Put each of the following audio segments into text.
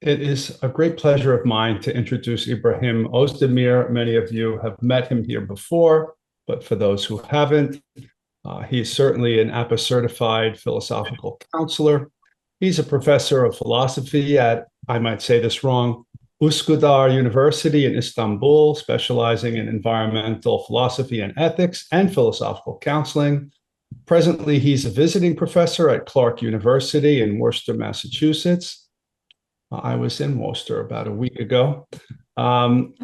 It is a great pleasure of mine to introduce Ibrahim Ozdemir. Many of you have met him here before, but for those who haven't, he is certainly an APA certified philosophical counselor. He's a professor of philosophy at, I might say this wrong, Üsküdar University in Istanbul, specializing in environmental philosophy and ethics and philosophical counseling. Presently, he's a visiting professor at Clark University in Worcester, Massachusetts. I was in Worcester about a week ago.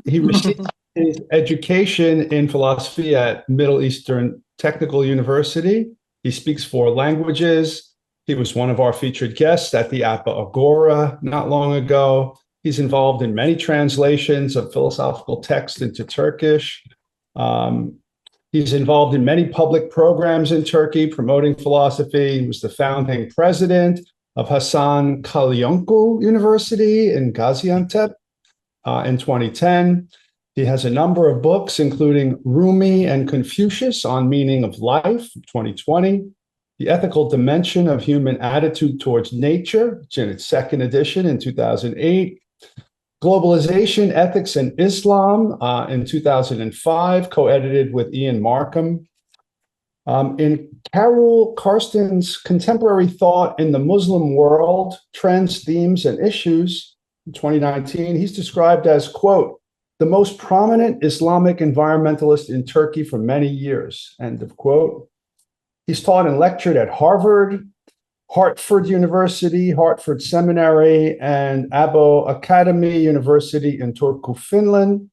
He received his education in philosophy at Middle Eastern Technical University. He speaks four languages. He was one of our featured guests at the APA Agora not long ago. He's involved in many translations of philosophical text into Turkish. He's involved in many public programs in Turkey promoting philosophy. He was the founding president of Hasan Kalyoncu University in Gaziantep in 2010. He has a number of books, including Rumi and Confucius on Meaning of Life, 2020, The Ethical Dimension of Human Attitude Towards Nature, which in its second edition in 2008, Globalization, Ethics, and Islam in 2005, co-edited with Ian Markham. In Carol Karsten's Contemporary Thought in the Muslim World, Trends, Themes, and Issues, in 2019, he's described as, quote, the most prominent Islamic environmentalist in Turkey for many years, end of quote. He's taught and lectured at Harvard, Hartford University, Hartford Seminary, and Abo Academy University in Turku, Finland.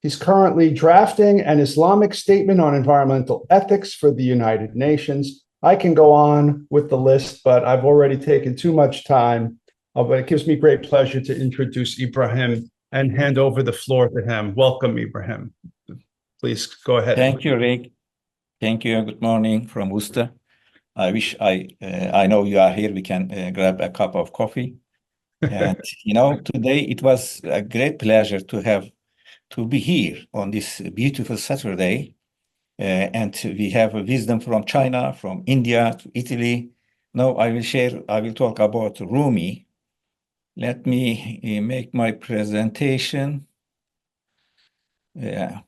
He's currently drafting an Islamic statement on environmental ethics for the United Nations. I can go on with the list, but I've already taken too much time. But it gives me great pleasure to introduce Ibrahim and hand over the floor to him. Welcome, Ibrahim. Please go ahead. Thank you, Rick. Thank you. Good morning from Worcester. I wish I know you are here. We can grab a cup of coffee. And, today it was a great pleasure to be here on this beautiful Saturday. And we have a wisdom from China, from India to Italy. Now I will talk about Rumi. Let me make my presentation. Yeah.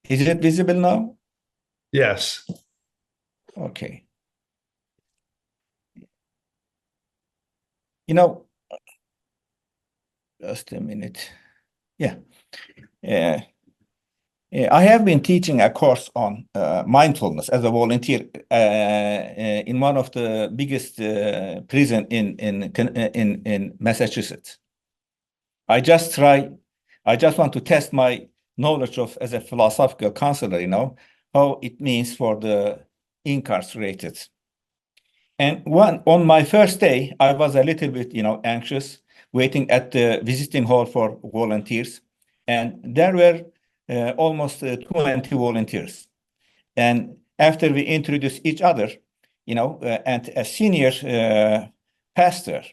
Is it visible now? Yes. Okay. Just a minute. Yeah. I have been teaching a course on mindfulness as a volunteer in one of the biggest prison in Massachusetts. I just want to test my knowledge of as a philosophical counselor, how it means for the incarcerated. And on my first day, I was a little bit, anxious, waiting at the visiting hall for volunteers. And there were almost 20 volunteers. And after we introduced each other, and a senior pastor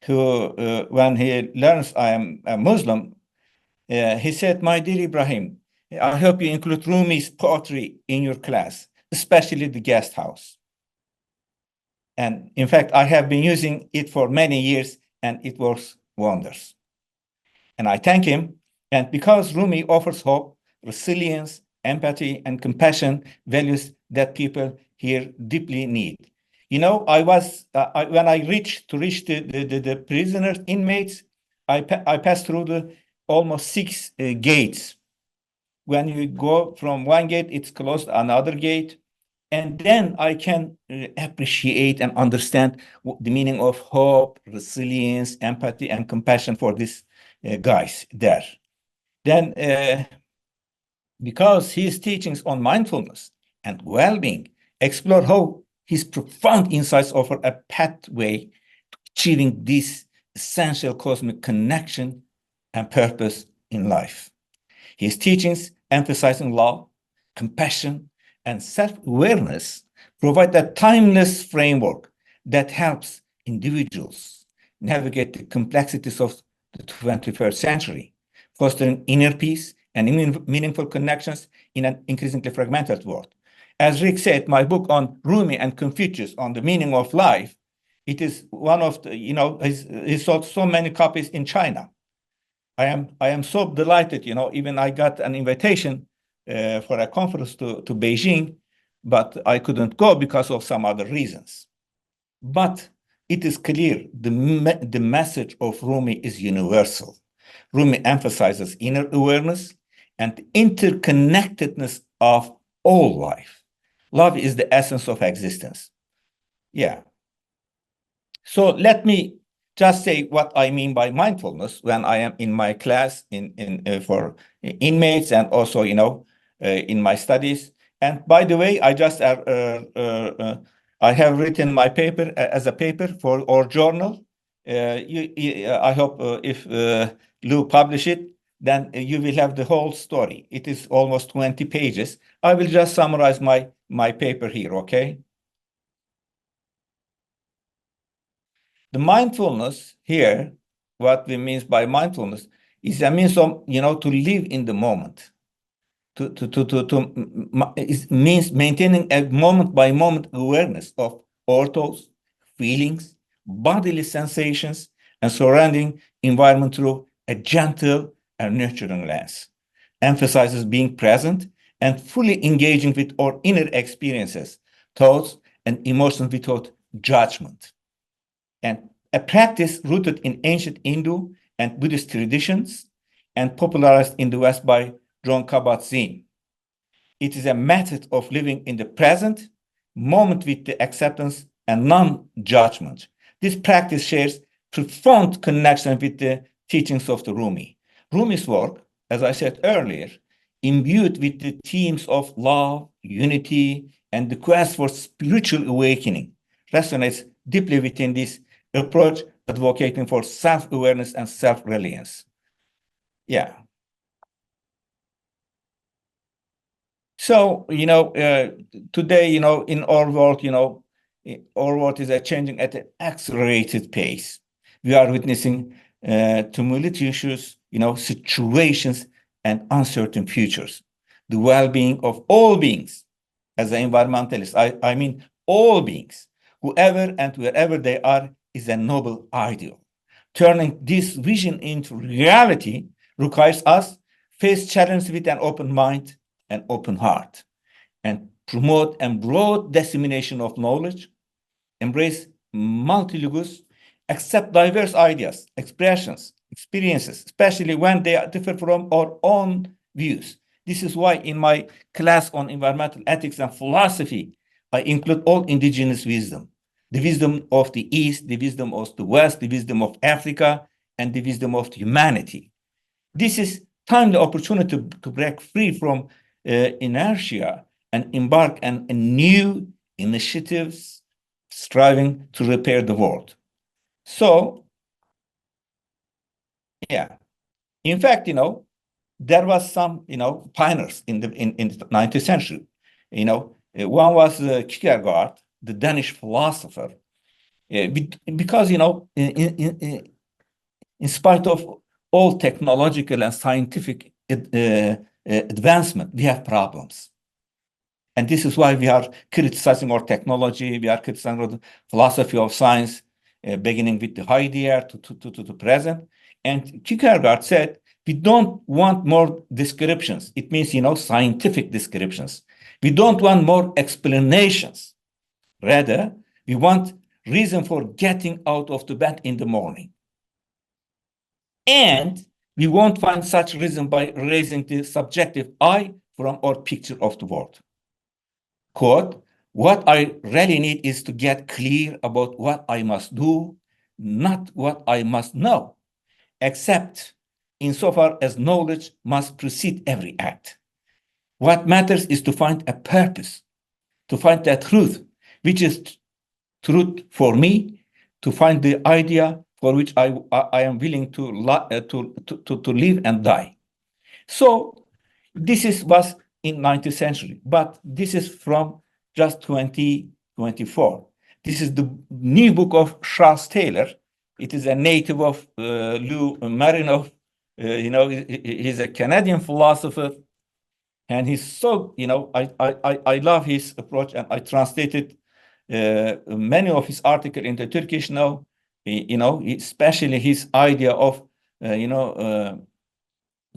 who, when he learns I am a Muslim, he said, my dear Ibrahim, I hope you include Rumi's poetry in your class, especially the guest house. And in fact, I have been using it for many years and it works wonders. And I thank him. And because Rumi offers hope, resilience, empathy, and compassion, values that people here deeply need. When I reached the prisoners, inmates, I passed through the almost 6 gates. When you go from one gate, it's closed another gate. And then I can appreciate and understand the meaning of hope, resilience, empathy, and compassion for these guys there. Then, because his teachings on mindfulness and well-being explore how his profound insights offer a pathway to achieving this essential cosmic connection and purpose in life. His teachings, emphasizing love, compassion, and self-awareness, provide a timeless framework that helps individuals navigate the complexities of the 21st century, fostering inner peace and meaningful connections in an increasingly fragmented world. As Rick said, my book on Rumi and Confucius on the meaning of life It is one of the, he sold so many copies in China. I am so delighted, even I got an invitation for a conference to Beijing, but I couldn't go because of some other reasons. But it is clear the message of Rumi is universal. Rumi emphasizes inner awareness and interconnectedness of all life. Love is the essence of existence. Yeah. So let me just say what I mean by mindfulness when I am in my class for inmates and also in my studies. And by the way, I have written my paper as a paper for our journal. I hope if Lou publish it, then you will have the whole story. It is almost 20 pages. I will just summarize my paper here, okay? The mindfulness here, what we mean by mindfulness, is a means of, to live in the moment. It means maintaining a moment by moment awareness of our thoughts, feelings, bodily sensations, and surrounding environment through a gentle and nurturing lens. Emphasizes being present and fully engaging with our inner experiences, thoughts, and emotions without judgment. And a practice rooted in ancient Hindu and Buddhist traditions and popularized in the West by John Kabat-Zinn. It is a method of living in the present moment with the acceptance and non-judgment. This practice shares profound connection with the teachings of the Rumi. Rumi's work, as I said earlier, imbued with the themes of love, unity, and the quest for spiritual awakening, resonates deeply within this approach advocating for self-awareness and self-reliance. Yeah. So, today, in our world, our world is changing at an accelerated pace. We are witnessing tumultuous issues, situations and uncertain futures. The well-being of all beings, as an environmentalist, I mean all beings, whoever and wherever they are, is a noble ideal. Turning this vision into reality requires us face challenges with an open mind and open heart, and promote a broad dissemination of knowledge, embrace multilinguals, accept diverse ideas, expressions, experiences, especially when they differ from our own views. This is why in my class on environmental ethics and philosophy, I include all indigenous wisdom, the wisdom of the East, the wisdom of the West, the wisdom of Africa, and the wisdom of humanity. This is timely opportunity to break free from inertia and embark on new initiatives striving to repair the world. So, yeah, in fact, there was some, pioneers in the 19th century. One was Kierkegaard, the Danish philosopher, because in spite of all technological and scientific advancement, we have problems. And this is why we are criticizing our technology, we are criticizing the philosophy of science, beginning with the Heidegger to the present. And Kierkegaard said, we don't want more descriptions. It means, scientific descriptions. We don't want more explanations. Rather, we want reason for getting out of the bed in the morning. And we won't find such reason by raising the subjective I from our picture of the world. Quote, what I really need is to get clear about what I must do, not what I must know, except insofar as knowledge must precede every act. What matters is to find a purpose, to find that truth, which is truth for me, to find the idea for which I am willing to live and die. So this was in 19th century, but this is from just 2024. This is the new book of Charles Taylor. It is a native of Lou Marinoff. He's a Canadian philosopher, and he's so, I love his approach, and I translated many of his articles into Turkish now, especially his idea of,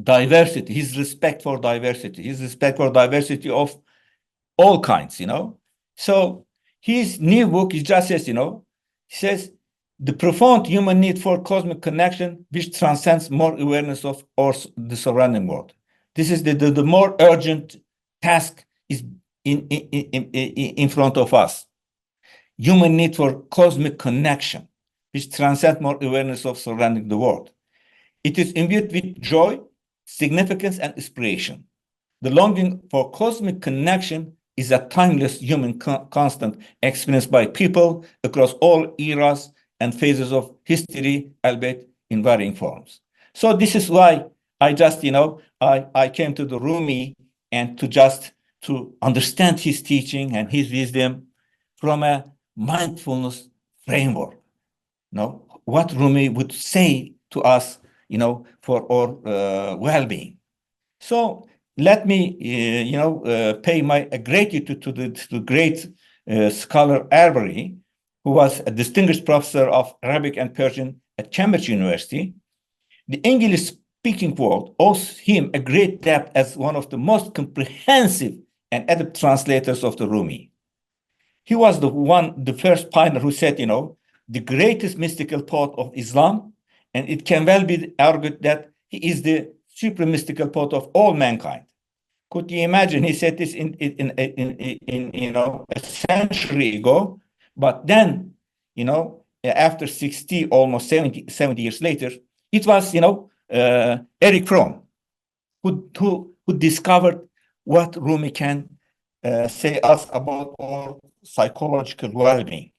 diversity, his respect for diversity of all kinds, So his new book, he just says, he says, the profound human need for cosmic connection, which transcends more awareness of the surrounding world. This is the more urgent task is in front of us. Human need for cosmic connection, which transcends more awareness of surrounding the world. It is imbued with joy, significance, and inspiration. The longing for cosmic connection is a timeless human constant experienced by people across all eras and phases of history, albeit in varying forms. So this is why I just, I came to the Rumi and to understand his teaching and his wisdom from a mindfulness framework. What Rumi would say to us, for our well-being. So let me, pay my gratitude to the great scholar Arbery, who was a distinguished professor of Arabic and Persian at Cambridge University. The English-speaking world owes him a great debt as one of the most comprehensive and adept translators of the Rumi. He was the first pioneer who said, the greatest mystical poet of Islam, and it can well be argued that he is the supreme mystical poet of all mankind. Could you imagine? He said this in a century ago, but then, after 60, almost 70 years later, it was, Eric Fromm who discovered what Rumi can say us about our psychological well-being.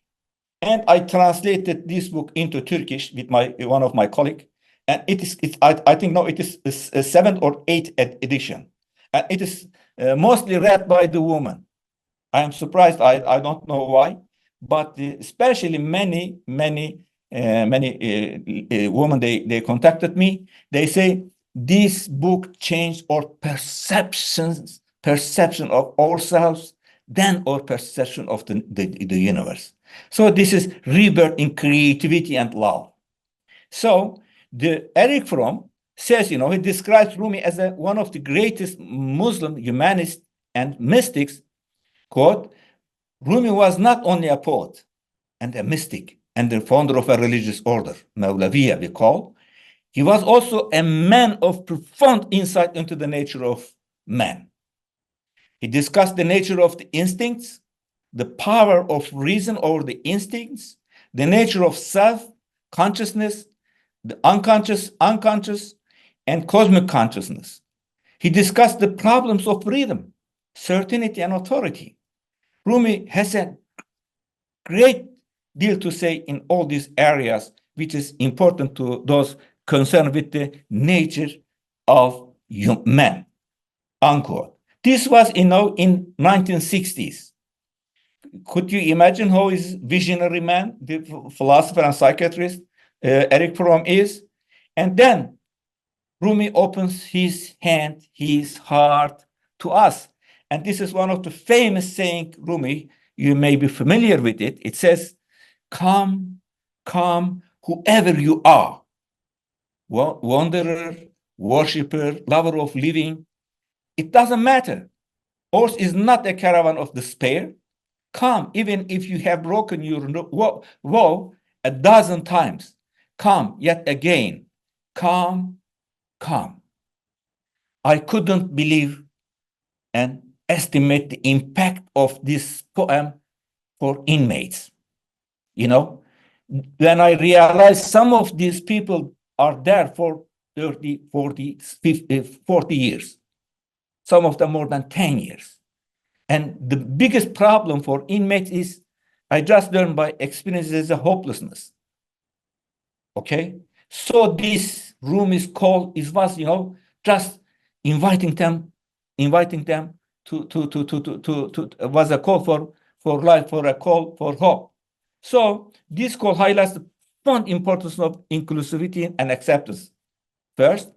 And I translated this book into Turkish with one of my colleagues, and I think now it is a 7th or 8th edition, and it is mostly read by the woman. I am surprised. I don't know why, but especially many women they contacted me. They say this book changed our perception of ourselves, then our perception of the universe. So this is rebirth in creativity and love. So the Eric Fromm says, he describes Rumi as one of the greatest Muslim humanists and mystics. Quote, Rumi was not only a poet and a mystic and the founder of a religious order, Mevleviya we call, he was also a man of profound insight into the nature of man. He discussed the nature of the instincts, the power of reason over the instincts, the nature of self, consciousness, the unconscious, and cosmic consciousness. He discussed the problems of freedom, certainty, and authority. Rumi has a great deal to say in all these areas, which is important to those concerned with the nature of man, unquote. This was, in 1960s. Could you imagine how his visionary man, the philosopher and psychiatrist, Eric Fromm is? And then Rumi opens his hand, his heart to us. And this is one of the famous saying, Rumi, you may be familiar with it. It says, come, whoever you are, wanderer, worshipper, lover of living, it doesn't matter. Ours is not a caravan of despair. Come, even if you have broken your vow 12 times. Come yet again. Come. I couldn't believe and estimate the impact of this poem for inmates. When I realized some of these people are there for 30, 40, 50, 40 years. Some of them more than 10 years. And the biggest problem for inmates is, I just learned by experience, is a hopelessness. Okay? So this room is called, just inviting them to was a call for life, for a call for hope. So this call highlights the fund importance of inclusivity and acceptance. First,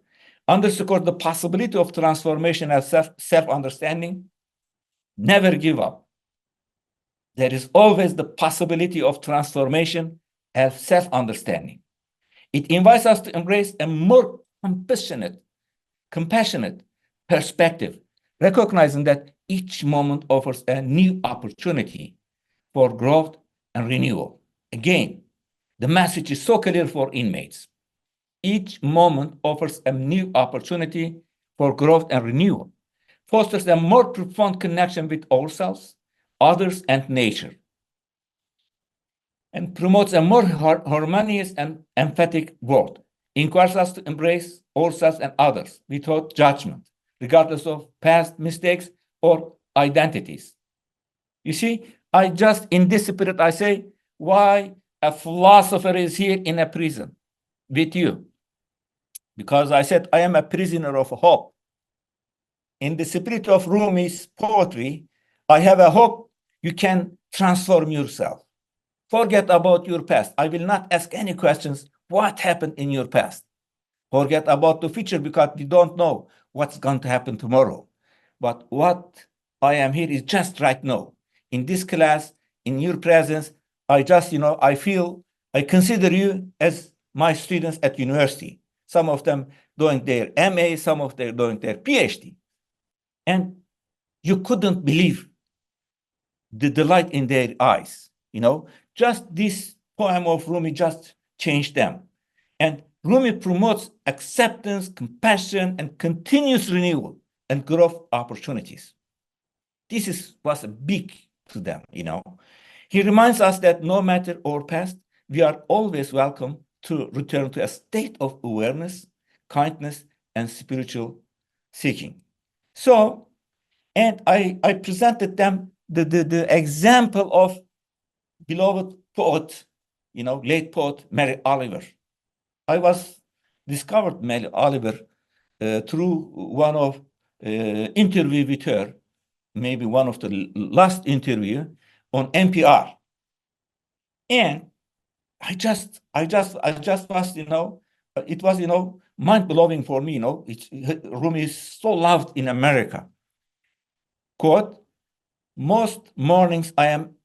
underscore the possibility of transformation and self-understanding. Never give up. there is always the possibility of transformation and self-understanding. It invites us to embrace a more compassionate perspective, recognizing that each moment offers a new opportunity for growth and renewal. Again, the message is so clear for inmates. Each moment offers a new opportunity for growth and renewal, fosters a more profound connection with ourselves, others, and nature, and promotes a more harmonious and emphatic world, encourages us to embrace ourselves and others without judgment, regardless of past mistakes or identities. You see, in this spirit, I say, why a philosopher is here in a prison with you? Because I said, I am a prisoner of hope. In the spirit of Rumi's poetry, I have a hope you can transform yourself. Forget about your past. I will not ask any questions. What happened in your past? Forget about the future because we don't know what's going to happen tomorrow. But what I am here is just right now. In this class, in your presence, I consider you as my students at university. Some of them doing their MA, some of them doing their PhD. And you couldn't believe the delight in their eyes, Just this poem of Rumi just changed them. And Rumi promotes acceptance, compassion, and continuous renewal and growth opportunities. This was big to them, He reminds us that no matter our past, we are always welcome to return to a state of awareness, kindness, and spiritual seeking. So, and I presented them the example of beloved poet, late poet Mary Oliver. I discovered Mary Oliver through one of interview with her, maybe one of the last interview on NPR. And I just was, it was, mind-blowing for me, Rumi is so loved in America. Quote, most mornings I am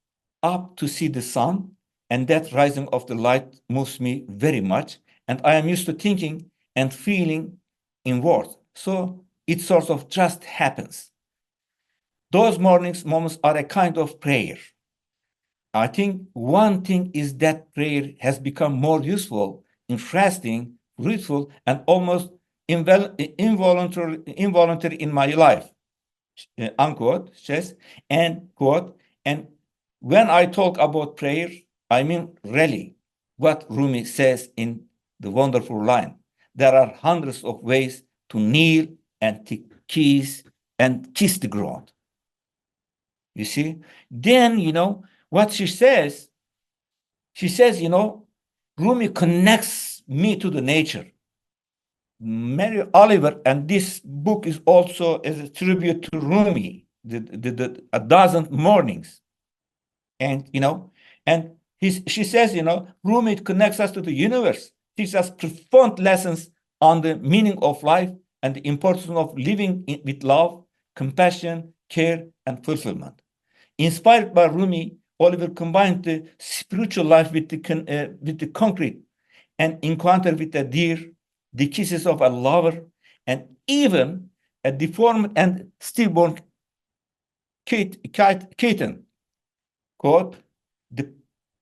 up to see the sun, and that rising of the light moves me very much, and I am used to thinking and feeling in words. So it sort of just happens. Those moments are a kind of prayer. I think one thing is that prayer has become more useful, interesting, fruitful, and almost involuntary in my life, unquote, says, and quote, and when I talk about prayer, I mean really what Rumi says in the wonderful line. There are hundreds of ways to kneel and to kiss the ground. You see? Then, what she says, Rumi connects me to the nature. Mary Oliver, and this book is also as a tribute to Rumi, A Dozen Mornings. And, she says, Rumi connects us to the universe, teaches us profound lessons on the meaning of life and the importance of living with love, compassion, care, and fulfillment. Inspired by Rumi, Oliver combined the spiritual life with the concrete, and encounter with a deer, the kisses of a lover, and even a deformed and stillborn kitten. Quote,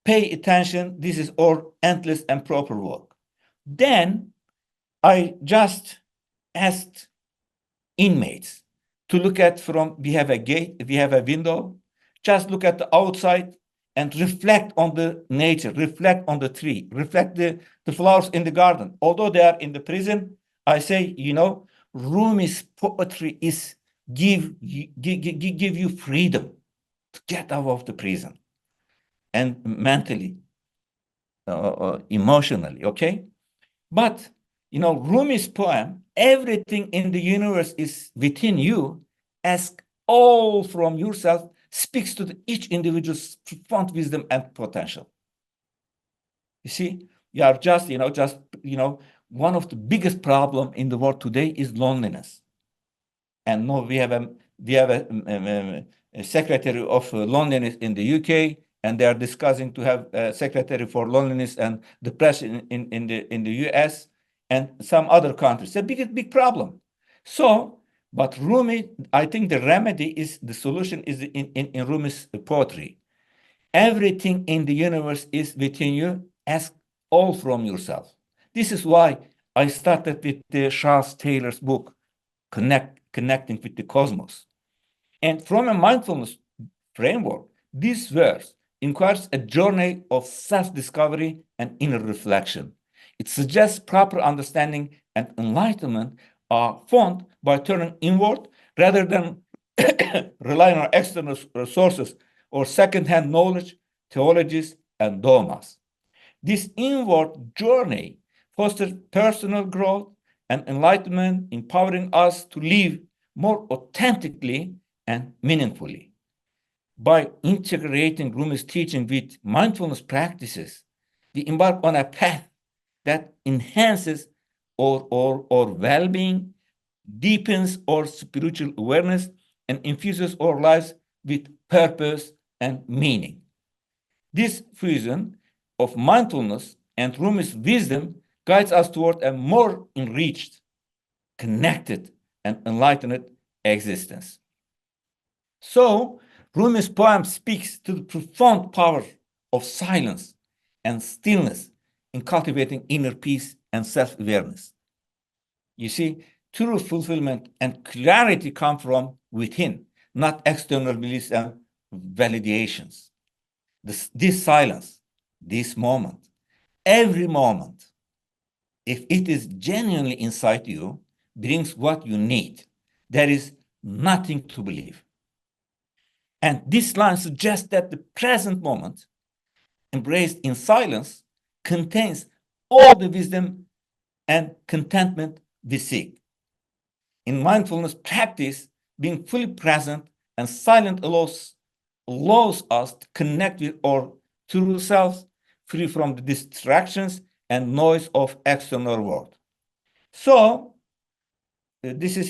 pay attention, this is our endless and proper work. Then I just asked inmates to look at we have a gate, we have a window, just look at the outside and reflect on the nature, reflect on the tree, reflect the flowers in the garden. Although they are in the prison, I say, Rumi's poetry is give you freedom to get out of the prison and mentally, emotionally, okay? But, Rumi's poem, everything in the universe is within you, ask all from yourself, speaks to each individual's profound wisdom and potential. You see, you are one of the biggest problems in the world today is loneliness. And no, we have a secretary of loneliness in the UK, and they are discussing to have a secretary for loneliness and depression in the US and some other countries. It's a big problem. So, but Rumi, I think the remedy is, the solution is in Rumi's poetry. Everything in the universe is within you. Ask all from yourself. This is why I started with the Charles Taylor's book, Connecting with the Cosmos. And from a mindfulness framework, this verse encourages a journey of self-discovery and inner reflection. It suggests proper understanding and enlightenment are found by turning inward rather than relying on external sources or second-hand knowledge, theologies, and dogmas. This inward journey fosters personal growth and enlightenment, empowering us to live more authentically and meaningfully. By integrating Rumi's teaching with mindfulness practices, we embark on a path that enhances our well-being, deepens our spiritual awareness, and infuses our lives with purpose and meaning. This fusion of mindfulness and Rumi's wisdom guides us toward a more enriched, connected, and enlightened existence. So, Rumi's poem speaks to the profound power of silence and stillness in cultivating inner peace and self-awareness. You see, true fulfillment and clarity come from within, not external beliefs and validations. This silence, this moment, every moment, if it is genuinely inside you, brings what you need. There is nothing to believe. And this line suggests that the present moment, embraced in silence, contains all the wisdom and contentment we seek. In mindfulness practice, being fully present and silent allows us to connect with our true selves, free from the distractions and noise of external world. So, this is,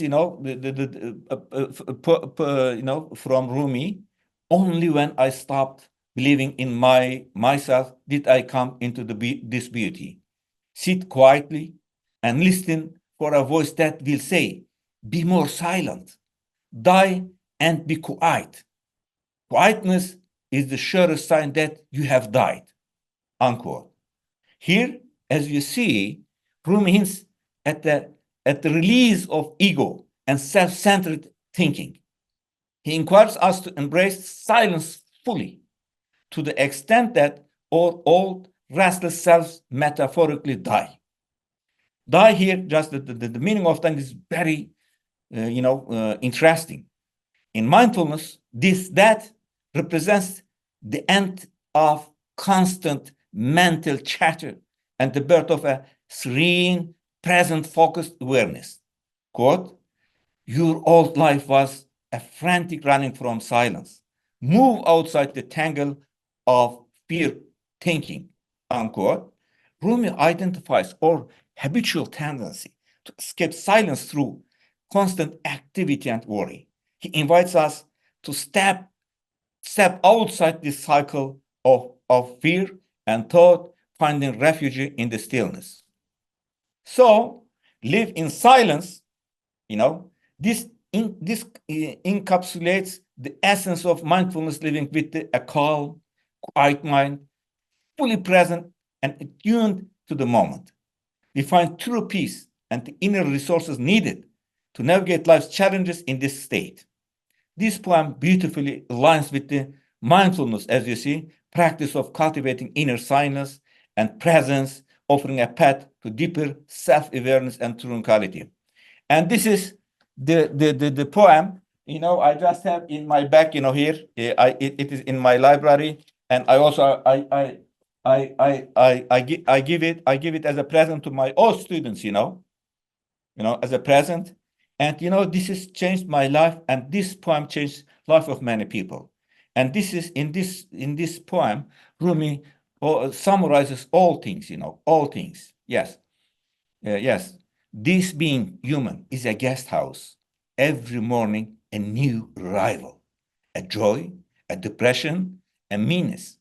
from Rumi. Only when I stopped believing in myself did I come into this beauty. Sit quietly and listen for a voice that will say, be more silent, die and be quiet. Quietness is the surest sign that you have died. Unquote. Here, as you see, Rumi hints at the release of ego and self-centered thinking. He encourages us to embrace silence fully, to the extent that our old restless selves metaphorically die. Die here, just the meaning of that is very, interesting. In mindfulness, that represents the end of constant mental chatter and the birth of a serene, present-focused awareness. Quote, your old life was a frantic running from silence. Move outside the tangle of fear thinking, unquote. Rumi identifies our habitual tendency to escape silence through constant activity and worry. He invites us to step outside this cycle of fear and thought, finding refuge in the stillness. So, live in silence, this encapsulates the essence of mindfulness living with a calm, quiet mind, fully present and attuned to the moment. We find true peace and the inner resources needed to navigate life's challenges in this state. This poem beautifully aligns with the mindfulness, as you see, practice of cultivating inner silence and presence, offering a path to deeper self-awareness and tranquility. And this is the poem. I just have in my back, here. It is in my library, and I also I give it as a present to my all students. As a present. And this has changed my life, and this poem changed life of many people. And this is in this poem, Rumi summarizes all things, all things. Yes, yes. This being human is a guest house. Every morning, a new arrival. a joy, a depression, a meanness.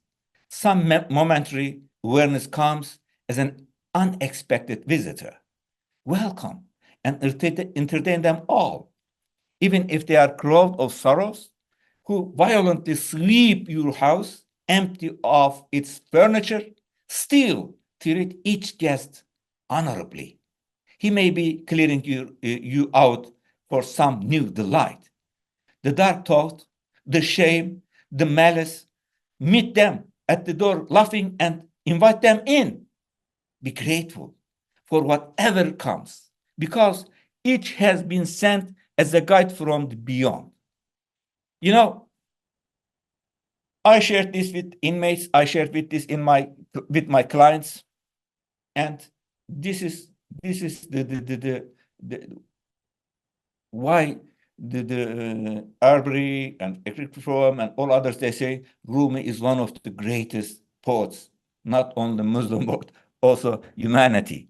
Some momentary awareness comes as an unexpected visitor. Welcome and entertain them all, even if they are crowd of sorrows who violently sweep your house empty of its furniture. Still treat each guest honorably. He may be clearing you out for some new delight. The dark thought, the shame, the malice, meet them at the door laughing and invite them in. Be grateful for whatever comes, because each has been sent as a guide from the beyond. You know, I shared this with inmates, I shared with this with my clients, and this is the why the Arbery and Ekrikfrom and all others, they say Rumi is one of the greatest poets, not only Muslim but also humanity.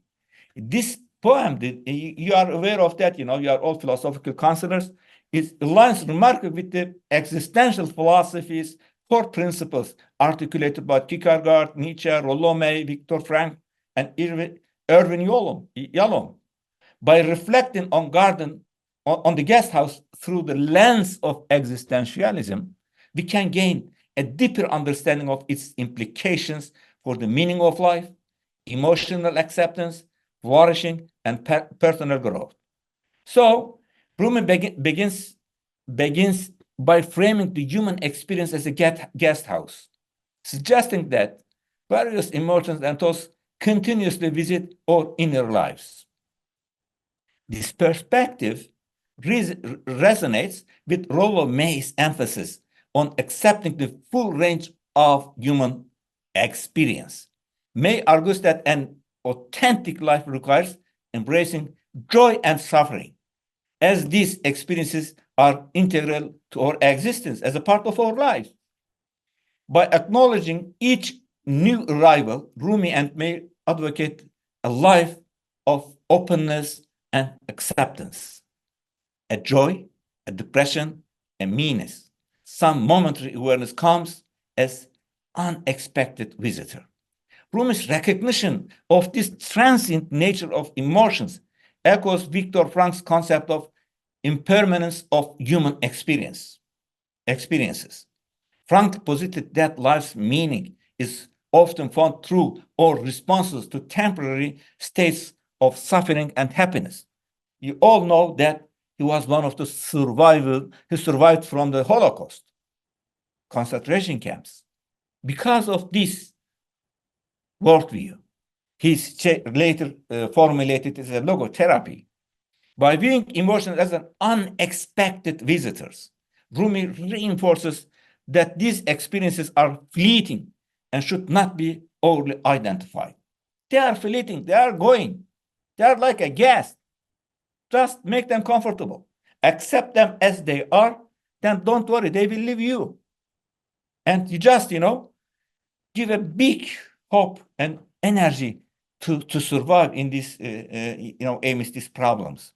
This poem, you are aware of that, you know, you are all philosophical counselors, it aligns remarkably with the existential philosophies, core principles articulated by Kierkegaard, Nietzsche, Rollo May, Viktor Frankl, and Irvin Yalom. By reflecting on the guest house through the lens of existentialism, we can gain a deeper understanding of its implications for the meaning of life, emotional acceptance, flourishing, and personal growth. So Rumi begins by framing the human experience as a guest house, suggesting that various emotions and thoughts continuously visit our inner lives. This perspective resonates with Rollo May's emphasis on accepting the full range of human experience. May argues that an authentic life requires embracing joy and suffering, as these experiences are integral to our existence as a part of our life. By acknowledging each new arrival, Rumi and May advocate a life of openness and acceptance, a joy, a depression, a meanness. Some momentary awareness comes as unexpected visitor. Rumi's recognition of this transient nature of emotions echoes Viktor Frankl's concept of impermanence of human experiences. Frank posited that life's meaning is often found through our responses to temporary states of suffering and happiness. You all know that he was one of the who survived from the Holocaust, concentration camps. Because of this worldview, he later formulated as a logotherapy. By viewing emotions as an unexpected visitors, Rumi reinforces that these experiences are fleeting and should not be overly identified. They are fleeting, they are going. They are like a guest. Just make them comfortable. Accept them as they are, then don't worry, they will leave you. And you just, give a big hope and energy to survive in this, amidst these problems.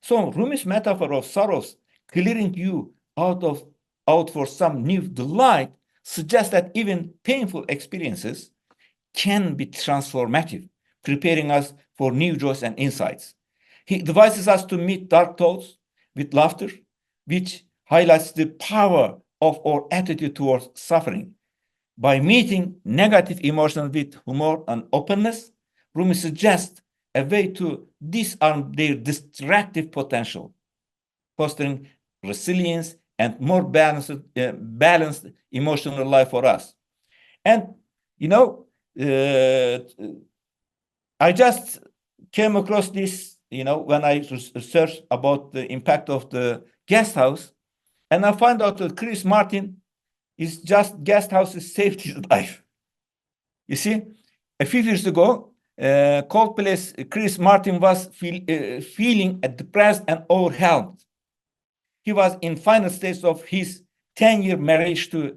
So Rumi's metaphor of sorrows clearing you out for some new delight suggests that even painful experiences can be transformative, preparing us for new joys and insights. He advises us to meet dark thoughts with laughter, which highlights the power of our attitude towards suffering. By meeting negative emotions with humor and openness, Rumi suggests a way to disarm their destructive potential, fostering resilience and more balanced emotional life for us. And, I just came across this, when I researched about the impact of the guest house, and I found out that Chris Martin is just guest houses saved his life. You see, a few years ago, Coldplay's Chris Martin was feeling depressed and overwhelmed. He was in final stage of his 10-year marriage to,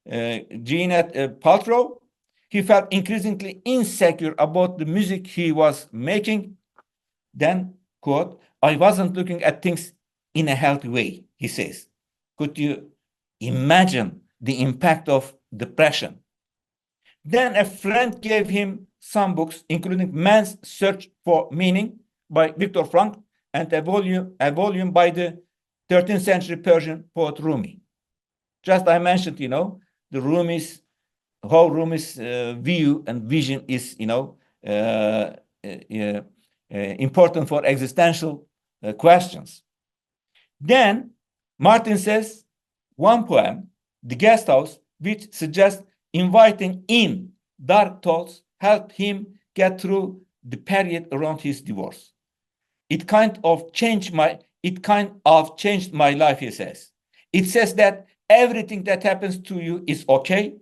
Gwyneth Paltrow. He felt increasingly insecure about the music he was making. Then, quote, I wasn't looking at things in a healthy way, he says. Could you imagine the impact of depression? Then a friend gave him some books, including Man's Search for Meaning by Viktor Frankl and a volume by the 13th century Persian poet Rumi. Just I mentioned, the Rumi's, how Rumi's view and vision is, important for existential questions. Then Martin says one poem, The Guest House, which suggests inviting in dark thoughts helped him get through the period around his divorce. It kind of changed my life, he says. It says that everything that happens to you is okay.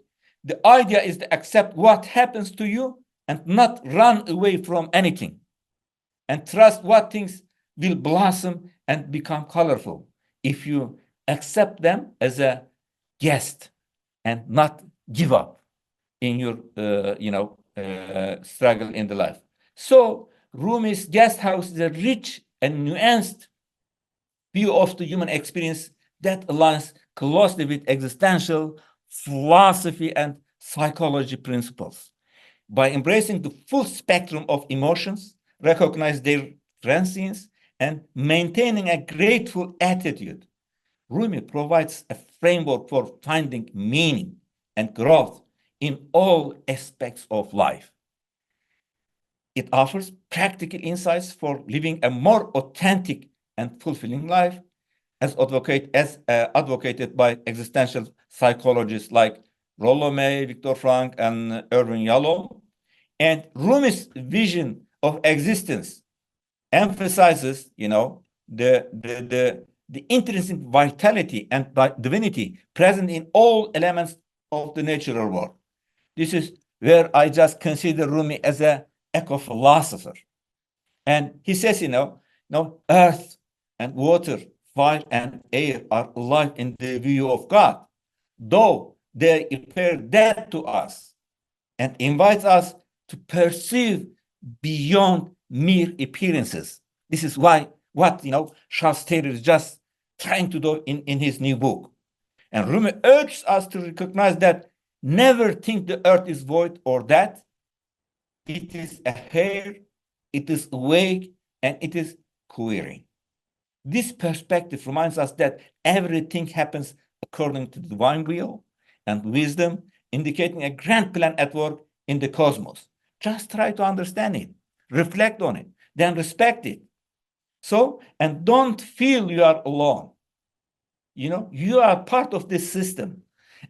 The idea is to accept what happens to you and not run away from anything, and trust what things will blossom and become colorful if you accept them as a guest and not give up in your struggle in the life. So Rumi's Guest House is a rich and nuanced view of the human experience that aligns closely with existential philosophy and psychology principles. By embracing the full spectrum of emotions, recognize their transience, and maintaining a grateful attitude, Rumi provides a framework for finding meaning and growth in all aspects of life. It offers practical insights for living a more authentic and fulfilling life, as advocated by existential psychologists like Rollo May, Viktor Frankl, and Irvin Yalom. And Rumi's vision of existence emphasizes, the intrinsic vitality and divinity present in all elements of the natural world. This is where I just consider Rumi as an eco-philosopher. And he says, earth and water, fire and air are alive in the view of God, though they appear dead to us, and invites us to perceive beyond mere appearances. This is what Charles Taylor is just trying to do in his new book. And Rumi urges us to recognize that never think the earth is void or that it is a hair, it is awake, and it is querying. This perspective reminds us that everything happens according to the divine will and wisdom, indicating a grand plan at work in the cosmos. Just try to understand it, reflect on it, then respect it. And don't feel you are alone. You are part of this system.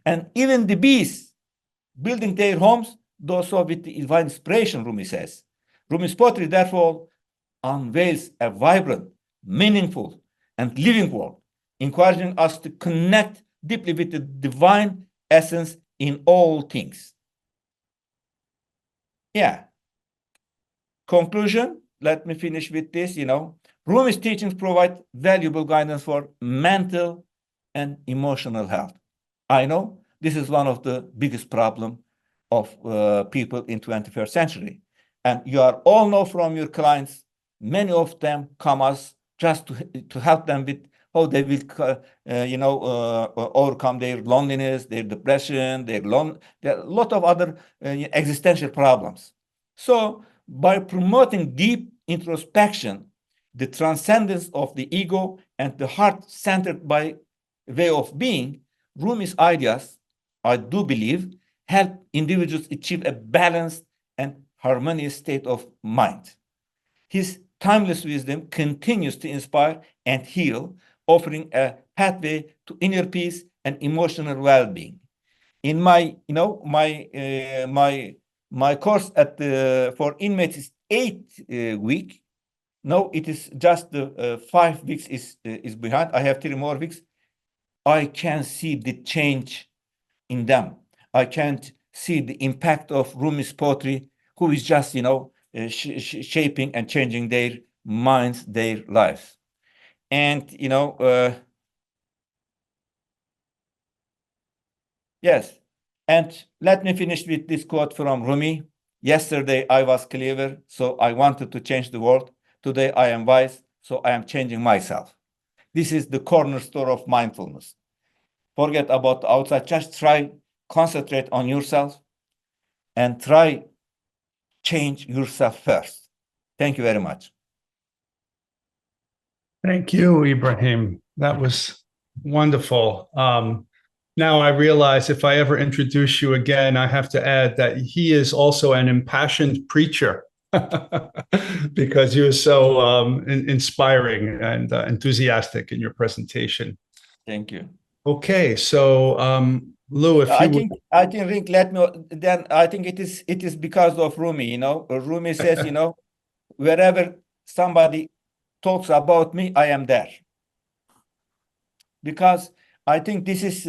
And even the bees building their homes, do so with the divine inspiration, Rumi says. Rumi's poetry, therefore, unveils a vibrant, meaningful, and living world, encouraging us to connect deeply with the divine essence in all things. Yeah. Conclusion, let me finish with this, Rumi's teachings provide valuable guidance for mental and emotional health. I know this is one of the biggest problems of people in 21st century. And you all know from your clients, many of them come us just to help them with how they will, overcome their loneliness, their depression, there are a lot of other existential problems. So by promoting deep introspection, the transcendence of the ego and the heart-centered by way of being, Rumi's ideas, I do believe, help individuals achieve a balanced and harmonious state of mind. His timeless wisdom continues to inspire and heal, offering a pathway to inner peace and emotional well-being. In my course for inmates is 8 weeks. No, it is just 5 weeks is behind. I have 3 more weeks. I can see the change in them. I can't see the impact of Rumi's poetry, who is just shaping and changing their minds, their lives. And yes. And let me finish with this quote from Rumi. Yesterday I was clever, so I wanted to change the world. Today I am wise, so I am changing myself. This is the cornerstone of mindfulness. Forget about the outside. Just try, concentrate on yourself and try change yourself first. Thank you very much. Thank you, Ibrahim. That was wonderful. Now I realize if I ever introduce you again, I have to add that he is also an impassioned preacher because you are so inspiring and enthusiastic in your presentation. Thank you. Okay, so Lou, if you would... I think Rick, I think it is because of Rumi, you know. Rumi says, you know, wherever somebody talks about me, I am there. Because I think this is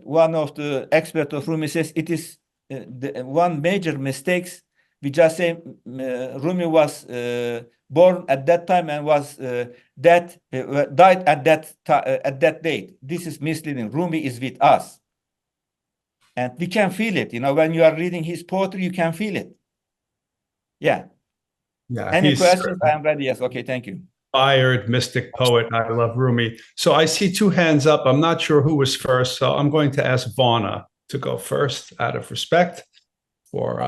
one of the experts of Rumi says it is one major mistakes. We just say Rumi was born at that time and was died at that date. This is misleading. Rumi is with us, and we can feel it. You know, when you are reading his poetry, you can feel it. Yeah. Yeah. Any questions? I am ready. Yes. Okay. Thank you. Inspired mystic poet. I love Rumi. So I see two hands up. I'm not sure who was first, so I'm going to ask Vana to go first out of respect for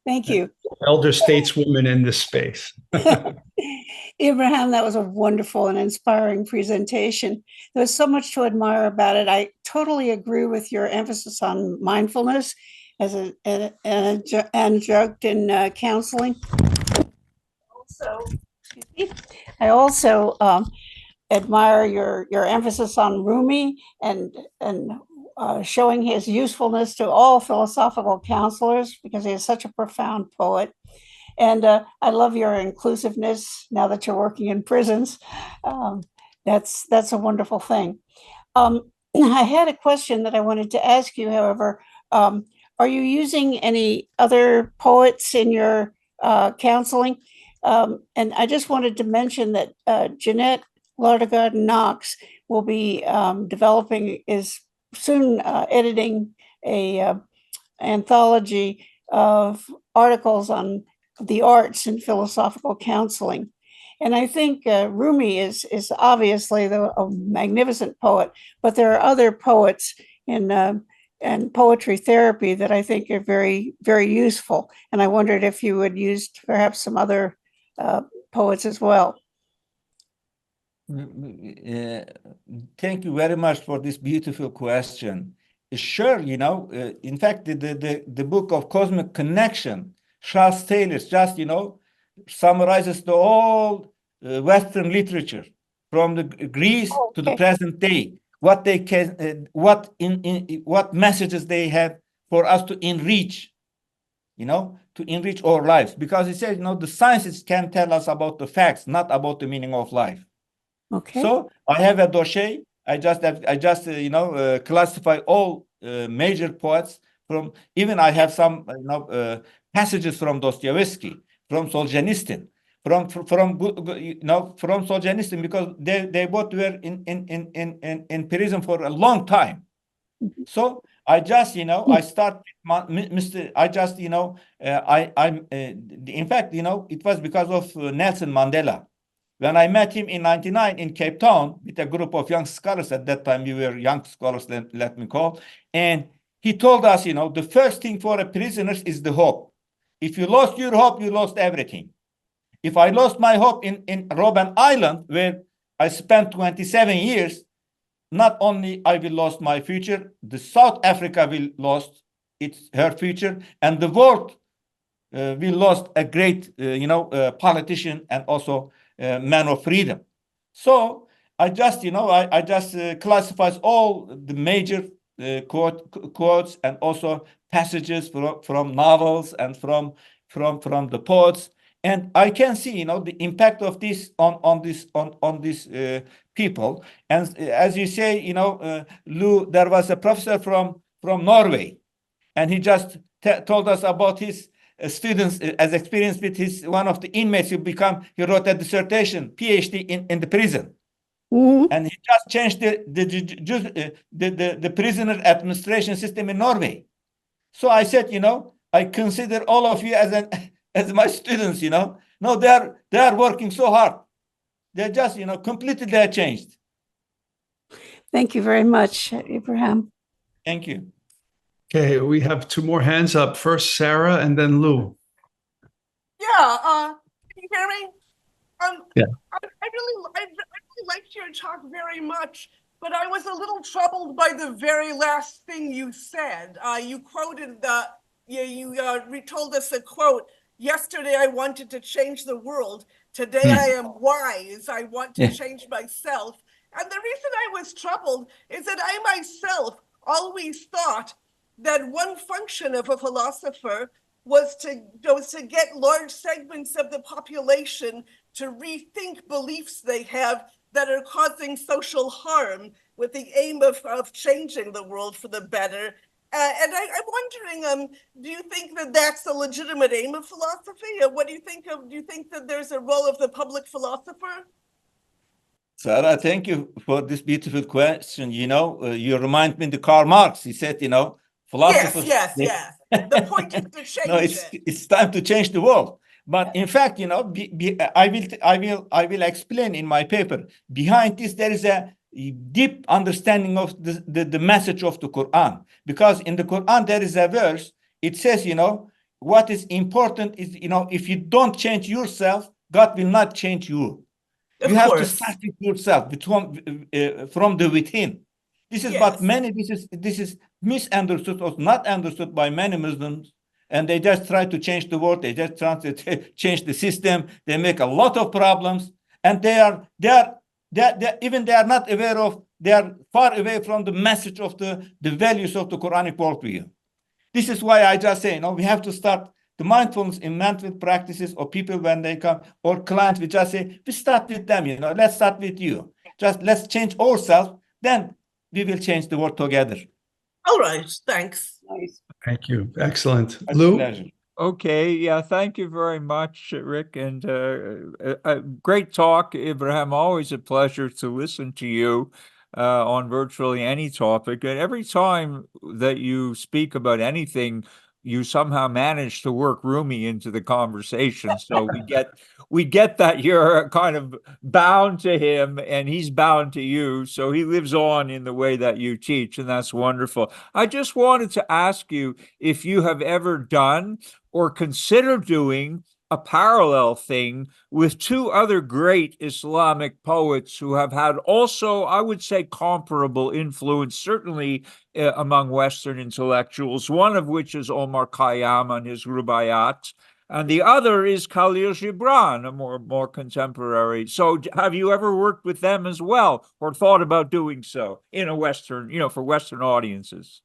thank you, elder stateswoman in this space. Ibrahim. That was a wonderful and inspiring presentation. There was so much to admire about it. I totally agree with your emphasis on mindfulness as an adjunct in counseling. I also admire your emphasis on Rumi and showing his usefulness to all philosophical counselors because he is such a profound poet. And I love your inclusiveness now that you're working in prisons. That's a wonderful thing. I had a question that I wanted to ask you, however. Are you using any other poets in your counseling? And I just wanted to mention that Jeanette Lardegarden Knox will be is soon editing a anthology of articles on the arts and philosophical counseling. And I think Rumi is obviously a magnificent poet, but there are other poets in and poetry therapy that I think are very, very useful. And I wondered if you would use perhaps some other poets as well. Thank you very much for this beautiful question. Sure, you know, in fact, the book of Cosmic Connection, Charles Taylor, just, you know, summarizes the whole Western literature from the Greece to the present day. What they can, what messages they have for us to enrich, you know, to enrich our lives. Because it says, you know, the sciences can tell us about the facts, not about the meaning of life. Okay. So I have a dossier. I just you know, classify all major poets from. Even I have some you know passages from Dostoevsky, from Solzhenitsyn, from you know, from Solzhenitsyn, because they both were in prison for a long time. So I just, you know, I start Mr. I just, you know, in fact, you know, it was because of Nelson Mandela. When I met him in 1999 in Cape Town with a group of young scholars, at that time we were young scholars, let me call, and he told us, you know, the first thing for a prisoner is the hope. If you lost your hope, you lost everything. If I lost my hope in Robben Island, where I spent 27 years, not only I will lose my future, the South Africa will lose her future, and the world will lose a great, you know, politician and also man of freedom. So I just, you know, I just classifies all the major quotes and also passages from novels and from the poets, and I can see, you know, the impact of this on these people. And as you say, you know, Lou, there was a professor from Norway, and he just told us about his students as experience with his one of the inmates who wrote a dissertation, PhD in the prison. And he just changed the prisoner administration system in Norway. So I said, you know, I consider all of you as my students, you know. No, they are working so hard. They're just, completely they're changed. Thank you very much, Ibrahim. Thank you. Okay, we have two more hands up. First, Sarah, and then Lou. Yeah, can you hear me? Yeah. I really liked your talk very much, but I was a little troubled by the very last thing you said. You quoted you retold us a quote. Yesterday I wanted to change the world. Today I am wise. I want to change myself. And the reason I was troubled is that I myself always thought that one function of a philosopher was to get large segments of the population to rethink beliefs they have that are causing social harm with the aim of changing the world for the better. And I'm wondering, do you think that that's a legitimate aim of philosophy? What do you think of? Do you think that there's a role of the public philosopher? Sarah, thank you for this beautiful question. You remind me of Karl Marx. He said, philosophers. Yes. The point is to change No, it's time to change the world. But in fact, I will explain in my paper. Behind this, there is a deep understanding of the message of the Quran. Because in the Quran, there is a verse. It says, what is important is, if you don't change yourself, God will not change you. You have to start with yourself, from the within. This is what this is misunderstood or not understood by many Muslims, and they just try to change the world. They just try to change the system. They make a lot of problems, and they are not aware of. They are far away from the message of the values of the Quranic worldview. This is why I just say, we have to start the mindfulness in mental practices, or people when they come, or clients, we just say, we start with them, let's start with you. Just let's change ourselves, then we will change the world together. All right, thanks. Nice. Thank you. Excellent. That's Lou? a pleasure. Okay, yeah, thank you very much, Rick, and a great talk, Ibrahim. Always a pleasure to listen to you on virtually any topic. And every time that you speak about anything, you somehow manage to work Rumi into the conversation. So we get that you're kind of bound to him and he's bound to you. So he lives on in the way that you teach, and that's wonderful. I just wanted to ask you if you have ever done or consider doing a parallel thing with two other great Islamic poets who have had also, I would say, comparable influence, certainly among Western intellectuals, one of which is Omar Khayyam and his Rubaiyat, and the other is Khalil Gibran, a more contemporary. So have you ever worked with them as well, or thought about doing so in a Western, for Western audiences?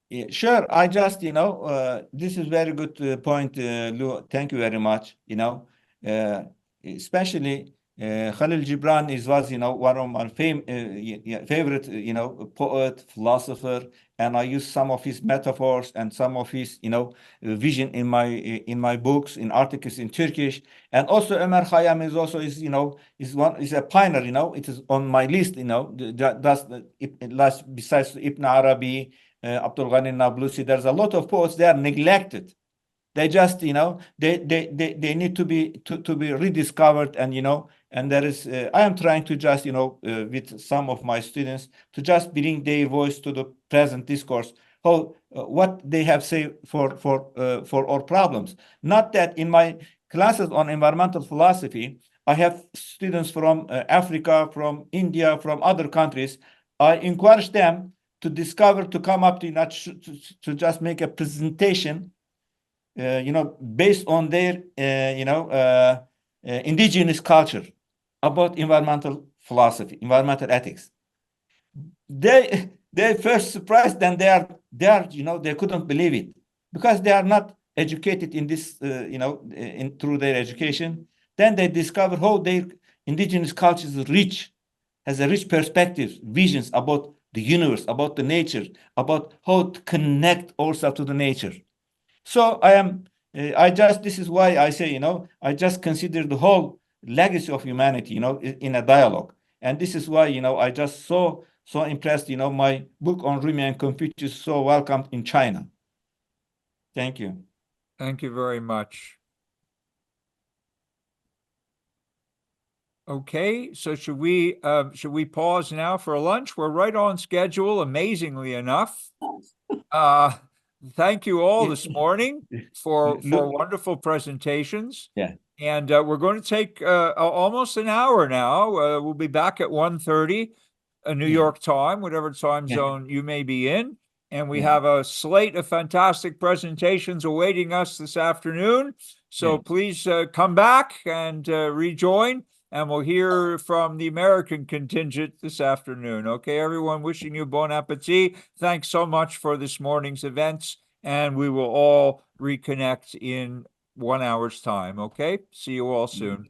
Yeah, sure. I just, this is very good point, Lou. Thank you very much. Especially Khalil Gibran was, one of my favorite, poet, philosopher, and I use some of his metaphors and some of his, vision in my books, in articles in Turkish. And also Omar Khayyam is also is a pioneer. It is on my list. Besides Ibn Arabi. Abdul Ghani Nablusi, there's a lot of poets, they are neglected. They just, they need to be rediscovered, and and there is I am trying to just, with some of my students, to just bring their voice to the present discourse, how what they have say for our problems. Not that in my classes on environmental philosophy, I have students from Africa, from India, from other countries. I encourage them to come up to just make a presentation, based on their, indigenous culture about environmental philosophy, environmental ethics. They first surprised, and they are, they couldn't believe it, because they are not educated in this, through their education. Then they discover how their indigenous culture is has a rich perspective, visions about the universe, about the nature, about how to connect ourselves to the nature. So this is why I say, I just consider the whole legacy of humanity, in a dialogue. And this is why, I just so impressed, my book on Rumi and Confucius so welcomed in China. Thank you. Thank you very much. Okay, so should we pause now for lunch? We're right on schedule, amazingly enough. Thank you all this morning for wonderful presentations. Yeah. And we're going to take almost an hour now. We'll be back at 1:30 New York time, whatever time zone you may be in. And we have a slate of fantastic presentations awaiting us this afternoon. So please come back and rejoin, and we'll hear from the American contingent this afternoon. Okay, everyone, wishing you bon appetit. Thanks so much for this morning's events, and we will all reconnect in 1 hour's time. Okay, see you all soon.